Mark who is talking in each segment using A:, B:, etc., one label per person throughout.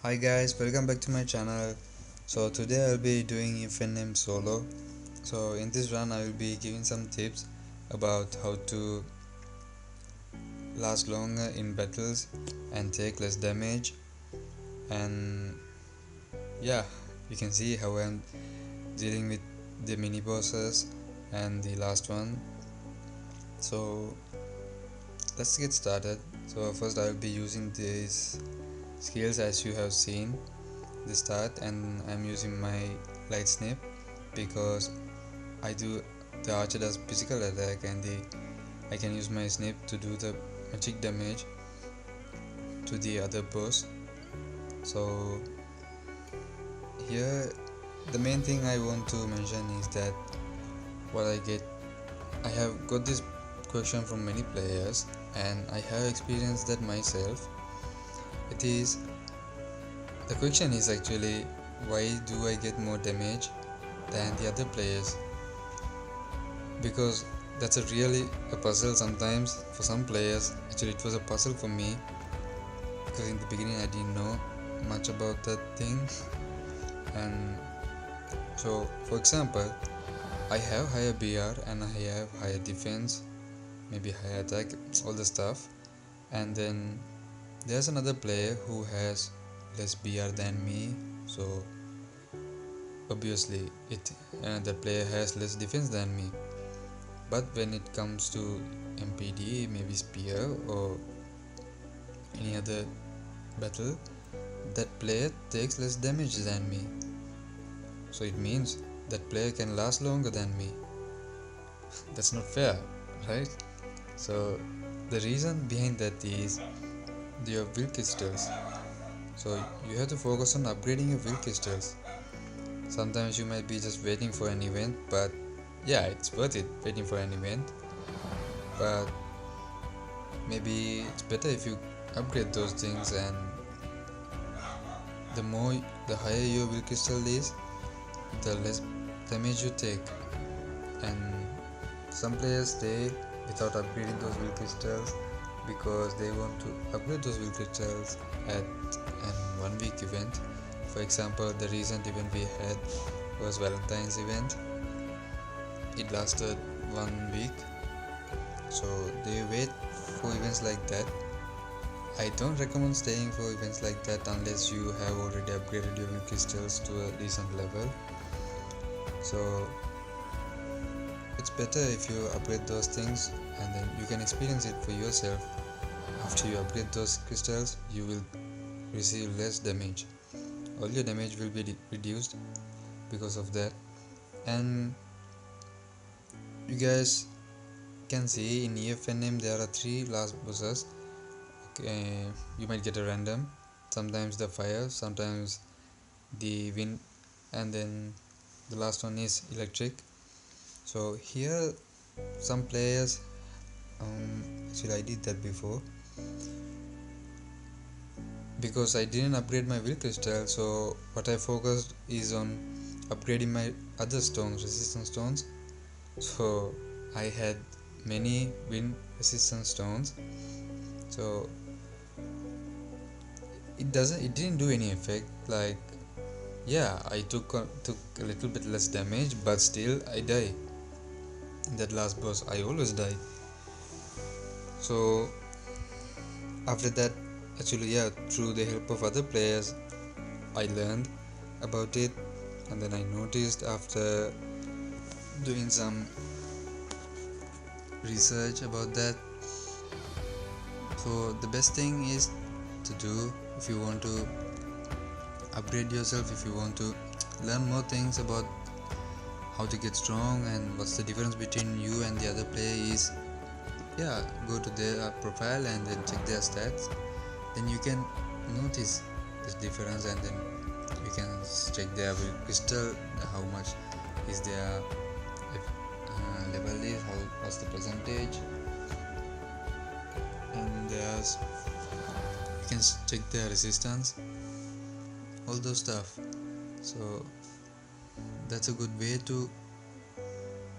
A: Hi guys, welcome back to my channel. So today I'll be doing FNM solo. So in this run I will be giving some tips about how to last longer in battles and take less damage. And yeah, you can see how I'm dealing with the mini bosses and the last one. So let's get started. So first I will be using these skills as you have seen the start, and I'm using my light snip because I do the archer does physical attack, and I can use my snip to do the magic damage to the other boss. So here the main thing I want to mention is that what I have got this question from many players, and I have experienced that myself. It is the question is actually, why do I get more damage than the other players? Because that's really a puzzle sometimes for some players. Actually it was a puzzle for me because in the beginning I didn't know much about that thing. And so for example, I have higher BR and I have higher defense, maybe higher attack, all the stuff. And then there's another player who has less BR than me, so obviously the player has less defense than me. But when it comes to MPD, maybe spear or any other battle, that player takes less damage than me. So it means that player can last longer than me. That's not fair, right? So the reason behind that is your will crystals. So you have to focus on upgrading your will crystals. Sometimes you might be just waiting for an event, but yeah, it's worth it waiting for an event. But maybe it's better if you upgrade those things, and the higher your will crystal is, the less damage you take. And some players stay without upgrading those will crystals because they want to upgrade those will crystals at an 1 week event. For example, the recent event we had was Valentine's event. It lasted 1 week, so they wait for events like that. I don't recommend staying for events like that unless you have already upgraded your will crystals to a decent level. So it's better if you upgrade those things, and then you can experience it for yourself. After you upgrade those crystals, you will receive less damage. All your damage will be reduced because of that. And you guys can see in EFNM there are 3 last bosses. Okay, you might get a random, sometimes the fire, sometimes the wind, and then the last one is electric. So here some players actually I did that before because I didn't upgrade my will crystal. So what I focused is on upgrading my other stones, resistance stones. So I had many wind resistance stones, so it didn't do any effect. Like, yeah, I took a little bit less damage, but still I die. In that last boss I always die. So after that, actually, yeah, through the help of other players, I learned about it, and then I noticed after doing some research about that. So the best thing is to do, if you want to upgrade yourself, if you want to learn more things about how to get strong and what's the difference between you and the other player, is, yeah, go to their profile and then check their stats. Then you can notice this difference, and then you can check their crystal, how much is their level is, what's the percentage, and there's you can check their resistance, all those stuff. So that's a good way to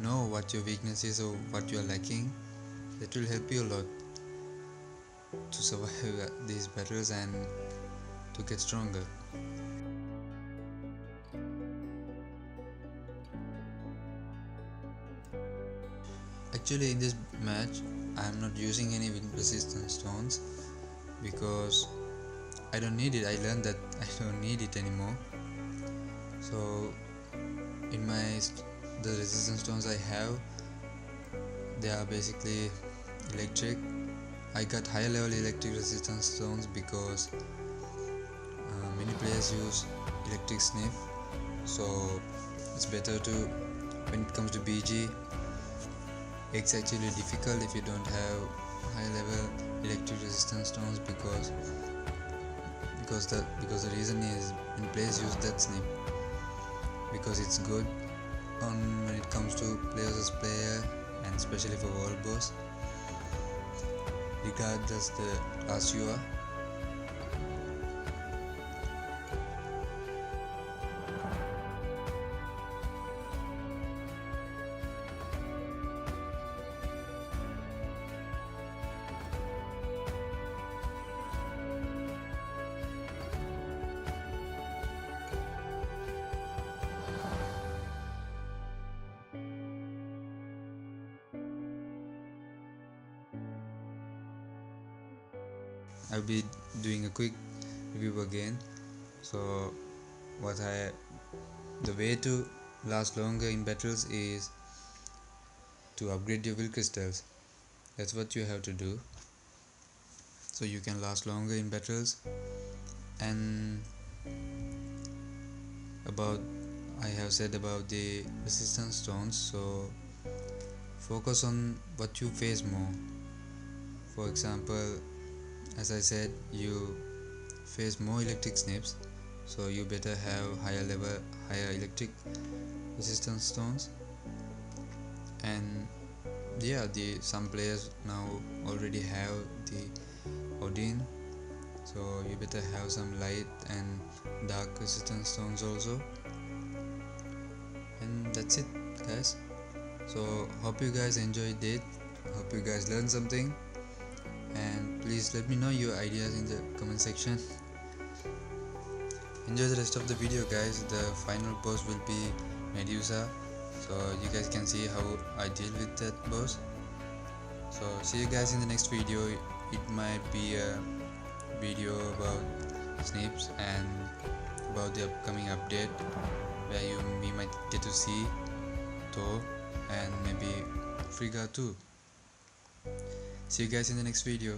A: know what your weakness is or what you are lacking. That will help you a lot to survive these battles and to get stronger. Actually, in this match I am not using any wind resistance stones because I don't need it. I learned that I don't need it anymore. So in the resistance stones I have, they are basically electric. I got higher level electric resistance stones because many players use electric snip, so it's better to, when it comes to BG, it's actually difficult if you don't have high level electric resistance stones because the reason is when players use that snip because it's good on when it comes to player versus player, and especially for world boss, regardless the class you are. I'll be doing a quick review again. So the way to last longer in battles is to upgrade your will crystals. That's what you have to do, so you can last longer in battles. And about I have said about the resistance stones, so focus on what you face more. For example, as I said, you face more electric snips, so you better have higher electric resistance stones. And yeah, some players now already have the Odin, so you better have some light and dark resistance stones also. And that's it, guys. So hope you guys enjoyed it, hope you guys learned something, and please let me know your ideas in the comment section. Enjoy the rest of the video, guys. The final boss will be Medusa, so you guys can see how I deal with that boss. So see you guys in the next video. It might be a video about snips and about the upcoming update where we might get to see Thor and maybe Frigga too. See you guys in the next video.